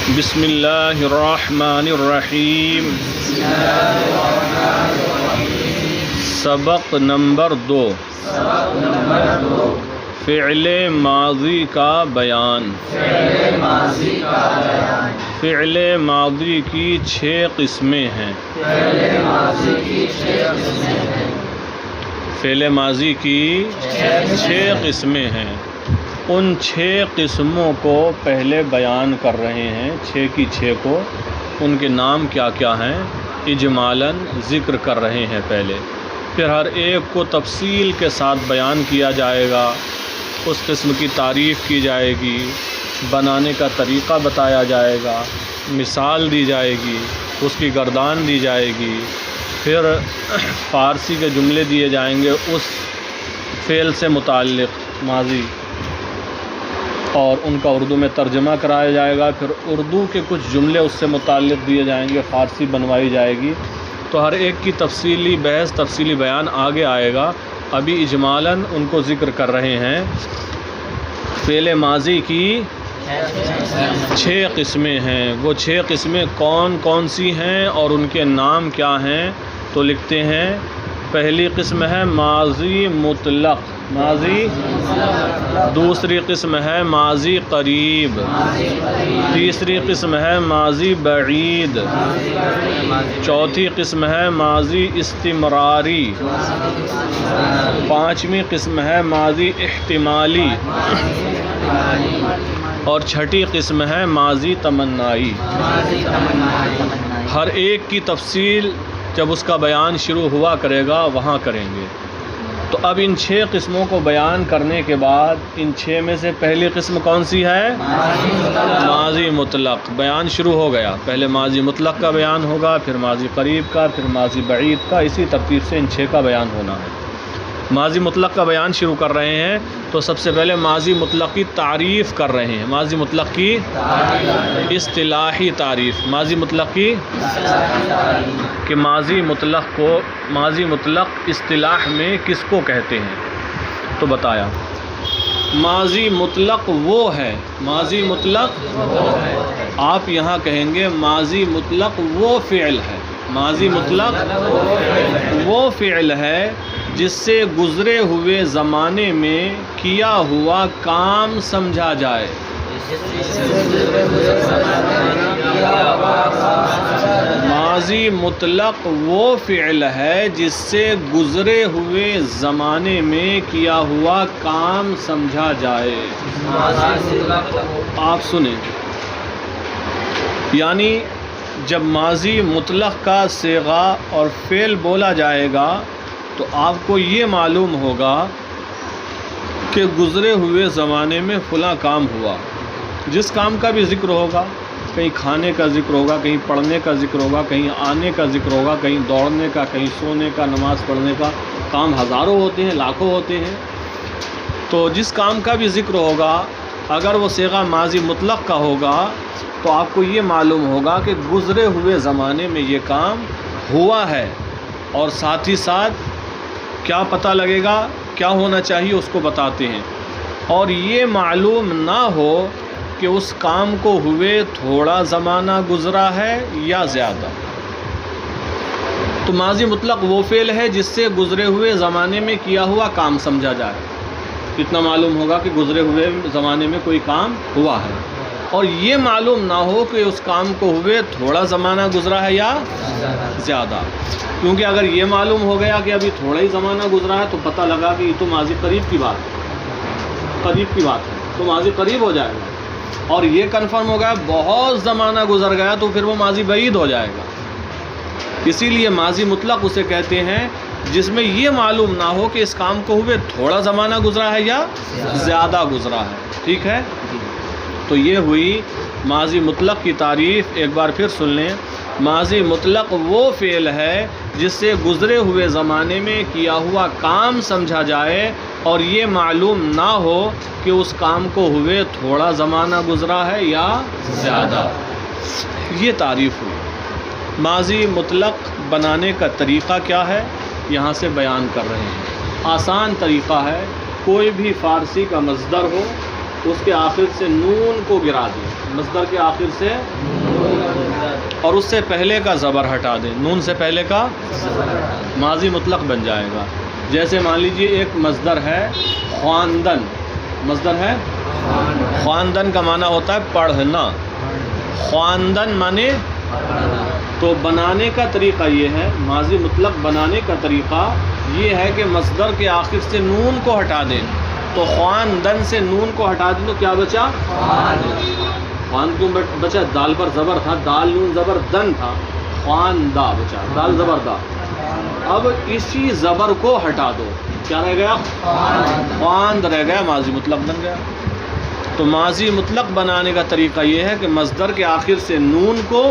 بسم اللہ الرحمن الرحیم۔ سبق نمبر 2، فعل ماضی کا بیان۔ فعل ماضی کی 6 قسمیں ہیں۔ فعل ماضی کی 6 قسمیں ہیں۔ ان 6 قسموں کو پہلے بیان کر رہے ہیں، 6 کی 6 کو، ان کے نام کیا کیا ہیں اجمالاً ذکر کر رہے ہیں پہلے، پھر ہر ایک کو تفصیل کے ساتھ بیان کیا جائے گا، اس قسم کی تعریف کی جائے گی، بنانے کا طریقہ بتایا جائے گا، مثال دی جائے گی، اس کی گردان دی جائے گی، پھر فارسی کے جملے دیے جائیں گے اس فعل سے متعلق ماضی، اور ان کا اردو میں ترجمہ کرایا جائے گا، پھر اردو کے کچھ جملے اس سے متعلق دیے جائیں گے، فارسی بنوائی جائے گی، تو ہر ایک کی تفصیلی بحث، تفصیلی بیان آگے آئے گا۔ ابھی اجمالاً ان کو ذکر کر رہے ہیں۔ فعل ماضی کی 6 قسمیں ہیں۔ وہ 6 قسمیں کون کون سی ہیں اور ان کے نام کیا ہیں؟ تو لکھتے ہیں، پہلی قسم ہے ماضی مطلق، ماضی، دوسری قسم ہے ماضی قریب، تیسری قسم ہے ماضی بعید، چوتھی قسم ہے ماضی استمراری، پانچویں قسم ہے ماضی احتمالی، اور چھٹی قسم ہے ماضی تمنائی۔ ہر ایک کی تفصیل جب اس کا بیان شروع ہوا کرے گا وہاں کریں گے۔ تو اب ان 6 قسموں کو بیان کرنے کے بعد ان 6 میں سے پہلی قسم کون سی ہے؟ ماضی مطلق۔ بیان شروع ہو گیا، پہلے ماضی مطلق کا بیان ہوگا، پھر ماضی قریب کا، پھر ماضی بعید کا، اسی ترتیب سے ان 6 کا بیان ہونا ہے۔ ماضی مطلق کا بیان شروع کر رہے ہیں، تو سب سے پہلے ماضی مطلق کی تعریف کر رہے ہیں۔ ماضی مطلق کی اصطلاحی تعریف، ماضی مطلق کی کہ ماضی مطلق کو، ماضی مطلق اصطلاح میں کس کو کہتے ہیں؟ تو بتایا، ماضی مطلق وہ ہے، ماضی مطلق آپ یہاں کہیں گے ماضی مطلق وہ فعل ہے، ماضی مطلق وہ فعل ہے جس سے گزرے ہوئے زمانے میں کیا ہوا کام سمجھا جائے۔ ماضی مطلق وہ فعل ہے جس سے گزرے ہوئے زمانے میں کیا ہوا کام سمجھا جائے۔ آپ سنیں، یعنی جب ماضی مطلق کا صیغہ اور فعل بولا جائے گا تو آپ کو یہ معلوم ہوگا کہ گزرے ہوئے زمانے میں فلاں کام ہوا۔ جس کام کا بھی ذکر ہوگا، کہیں کھانے کا ذکر ہوگا، کہیں پڑھنے کا ذکر ہوگا، کہیں آنے کا ذکر ہوگا، کہیں دوڑنے کا، کہیں سونے کا، نماز پڑھنے کا، کام ہزاروں ہوتے ہیں، لاکھوں ہوتے ہیں۔ تو جس کام کا بھی ذکر ہوگا اگر وہ صیغہ ماضی مطلق کا ہوگا تو آپ کو یہ معلوم ہوگا کہ گزرے ہوئے زمانے میں یہ کام ہوا ہے، اور ساتھ ہی ساتھ کیا پتہ لگے گا، کیا ہونا چاہیے اس کو بتاتے ہیں۔ اور یہ معلوم نہ ہو کہ اس کام کو ہوئے تھوڑا زمانہ گزرا ہے یا زیادہ۔ تو ماضی مطلق وہ فعل ہے جس سے گزرے ہوئے زمانے میں کیا ہوا کام سمجھا جائے۔ اتنا معلوم ہوگا کہ گزرے ہوئے زمانے میں کوئی کام ہوا ہے، اور یہ معلوم نہ ہو کہ اس کام کو ہوئے تھوڑا زمانہ گزرا ہے یا زیادہ، کیونکہ اگر یہ معلوم ہو گیا کہ ابھی تھوڑا ہی زمانہ گزرا ہے تو پتہ لگا کہ یہ تو ماضی قریب کی بات ہے، قریب کی بات ہے، تو ماضی قریب ہو جائے گا۔ اور یہ کنفرم ہو گیا بہت زمانہ گزر گیا تو پھر وہ ماضی بعید ہو جائے گا۔ اسی لیے ماضی مطلق اسے کہتے ہیں جس میں یہ معلوم نہ ہو کہ اس کام کو ہوئے تھوڑا زمانہ گزرا ہے یا زیادہ گزرا ہے۔ ٹھیک ہے؟ تو یہ ہوئی ماضی مطلق کی تعریف۔ ایک بار پھر سن لیں، ماضی مطلق وہ فعل ہے جس سے گزرے ہوئے زمانے میں کیا ہوا کام سمجھا جائے اور یہ معلوم نہ ہو کہ اس کام کو ہوئے تھوڑا زمانہ گزرا ہے یا زیادہ۔ یہ تعریف ہوئی۔ ماضی مطلق بنانے کا طریقہ کیا ہے یہاں سے بیان کر رہے ہیں۔ آسان طریقہ ہے، کوئی بھی فارسی کا مصدر ہو اس کے آخر سے نون کو گرا دیں، مصدر کے آخر سے اور اس سے پہلے کا زبر ہٹا دیں، نون سے پہلے کا ماضی مطلق بن جائے گا۔ جیسے مان لیجیے ایک مصدر ہے خواندن، مصدر ہے خواندن کا معنی ہوتا ہے پڑھنا، خواندن معنی، تو بنانے کا طریقہ یہ ہے، ماضی مطلق بنانے کا طریقہ یہ ہے کہ مصدر کے آخر سے نون کو ہٹا دیں، تو خواندن سے نون کو ہٹا دیں تو کیا بچا؟ خوان کیوں بچا؟ دال پر زبر تھا، دال نون زبر دن تھا، خواندہ بچا، دال زبر دا۔ اب اسی زبر کو ہٹا دو، کیا رہ گیا؟ خواند رہ گیا، ماضی مطلق بن گیا۔ تو ماضی مطلق بنانے کا طریقہ یہ ہے کہ مصدر کے آخر سے نون کو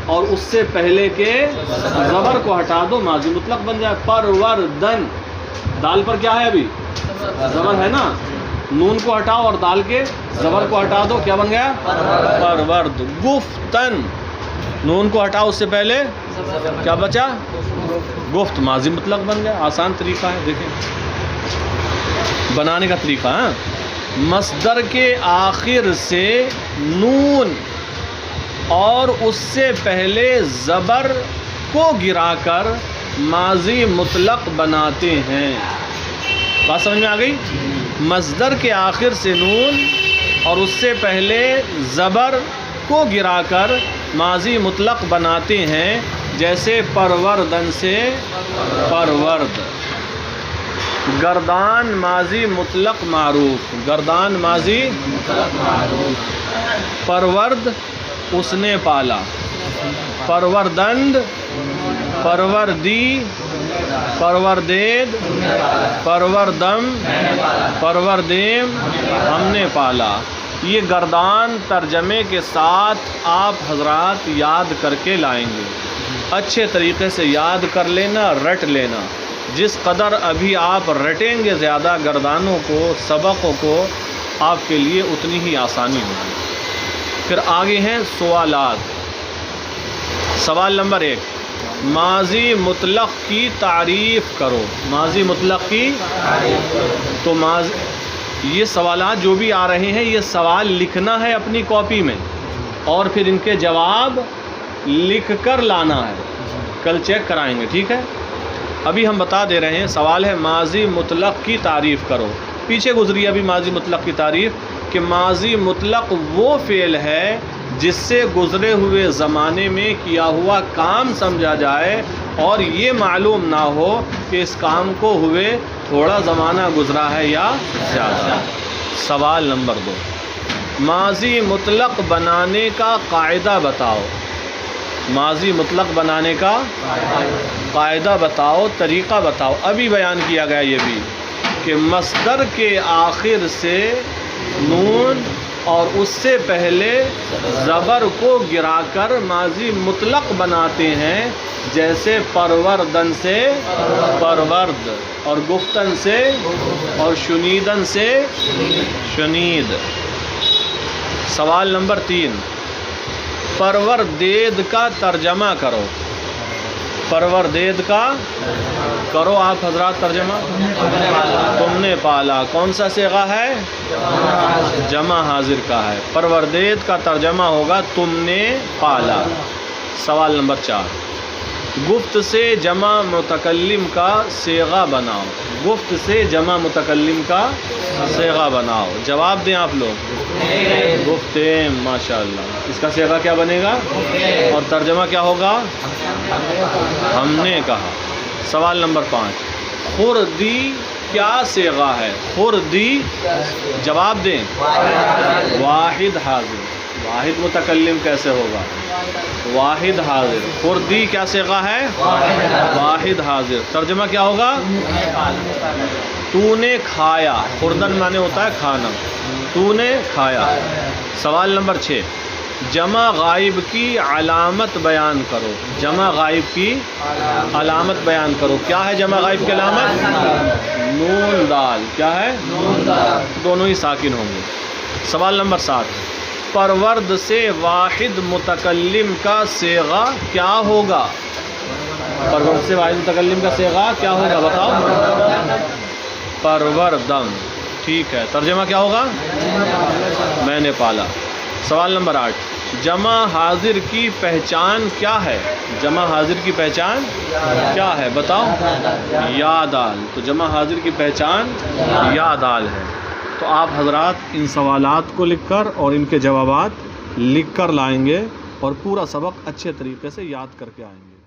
اور اس سے پہلے کے زبر کو ہٹا دو، ماضی مطلق بن جائے۔ پروردن، دال پر کیا ہے ابھی؟ زبر ہے نا، نون کو ہٹاؤ اور دال کے زبر کو ہٹا دو، کیا بن گیا؟ پرورد۔ گفتن، نون کو ہٹاؤ اس سے پہلے کیا بچا؟ گفت، ماضی مطلق بن گیا۔ آسان طریقہ ہے، دیکھیں بنانے کا طریقہ ہے۔ مصدر کے آخر سے نون اور اس سے پہلے زبر کو گرا کر ماضی مطلق بناتے ہیں۔ بات سمجھ میں آ گئی؟ مصدر کے آخر سے نون اور اس سے پہلے زبر کو گرا کر ماضی مطلق بناتے ہیں، جیسے پروردن سے پرورد۔ گردان ماضی مطلق معروف، گردان ماضی مطلق معروف۔ پرورد اس نے پالا، پروردند پروردی پروردید پروردم پروردیم ہم نے پالا۔ یہ گردان ترجمے کے ساتھ آپ حضرات یاد کر کے لائیں گے، اچھے طریقے سے یاد کر لینا، رٹ لینا۔ جس قدر ابھی آپ رٹیں گے زیادہ گردانوں کو، سبقوں کو، آپ کے لیے اتنی ہی آسانی ہوگی۔ پھر آگے ہیں سوالات۔ سوال نمبر 1، ماضی مطلق کی تعریف کرو۔ ماضی مطلق کی تو یہ سوالات جو بھی آ رہے ہیں یہ سوال لکھنا ہے اپنی کاپی میں اور پھر ان کے جواب لکھ کر لانا ہے، کل چیک کرائیں گے، ٹھیک ہے؟ ابھی ہم بتا دے رہے ہیں، سوال ہے ماضی مطلق کی تعریف کرو۔ پیچھے گزری ابھی ماضی مطلق کی تعریف کہ ماضی مطلق وہ فعل ہے جس سے گزرے ہوئے زمانے میں کیا ہوا کام سمجھا جائے اور یہ معلوم نہ ہو کہ اس کام کو ہوئے تھوڑا زمانہ گزرا ہے یا زیادہ۔ سوال نمبر 2، ماضی مطلق بنانے کا قاعدہ بتاؤ۔ ماضی مطلق بنانے کا قاعدہ بتاؤ، طریقہ بتاؤ۔ ابھی بیان کیا گیا یہ بھی کہ مصدر کے آخر سے نون اور اس سے پہلے زبر کو گرا کر ماضی مطلق بناتے ہیں، جیسے پروردن سے پرورد اور گفتن سے اور شنیدن سے شنید۔ سوال نمبر 3، پروردید کا ترجمہ کرو۔ پروردید کا کرو آپ حضرات ترجمہ۔ تم نے پالا کون سا صیغہ ہے؟ جمع حاضر کا ہے۔ پروردید کا ترجمہ ہوگا تم نے پالا۔ سوال نمبر 4، گفت سے جمع متکلم کا صیغہ بناؤ۔ گفت سے جمع متکلم کا صیغہ بناؤ۔ جواب دیں آپ لوگ۔ گفتیم، ماشاءاللہ۔ اس کا صیغہ کیا بنے گا اور ترجمہ کیا ہوگا؟ ہم نے کہا۔ سوال نمبر 5، خردی کیا صیغہ ہے؟ خردی، جواب دیں۔ واحد حاضر۔ واحد متکلم کیسے ہوگا؟ واحد حاضر۔ خردی کیا صیغہ ہے؟ واحد حاضر۔ ترجمہ کیا ہوگا؟ تو نے کھایا۔ خوردن معنی ہوتا ہے کھانا، تو نے کھایا۔ سوال نمبر 6، جمع غائب کی علامت بیان کرو۔ جمع غائب کی علامت بیان کرو۔ کیا ہے جمع غائب کی علامت؟ نون دال۔ کیا ہے؟ نون دال، دونوں ہی ساکن ہوں گے۔ سوال نمبر 7، پرورد سے واحد متکلم کا صیغہ کیا ہوگا؟ پرورد سے واحد متکلم کا صیغہ کیا ہوگا بتاؤ؟ پروردم۔ ٹھیک ہے، ترجمہ کیا ہوگا؟ میں نے پالا۔ سوال نمبر 8، جمع حاضر کی پہچان کیا ہے؟ جمع حاضر کی پہچان کیا ہے بتاؤ؟ یا دال۔ تو جمع حاضر کی پہچان یا دال ہے۔ تو آپ حضرات ان سوالات کو لکھ کر اور ان کے جوابات لکھ کر لائیں گے اور پورا سبق اچھے طریقے سے یاد کر کے آئیں گے۔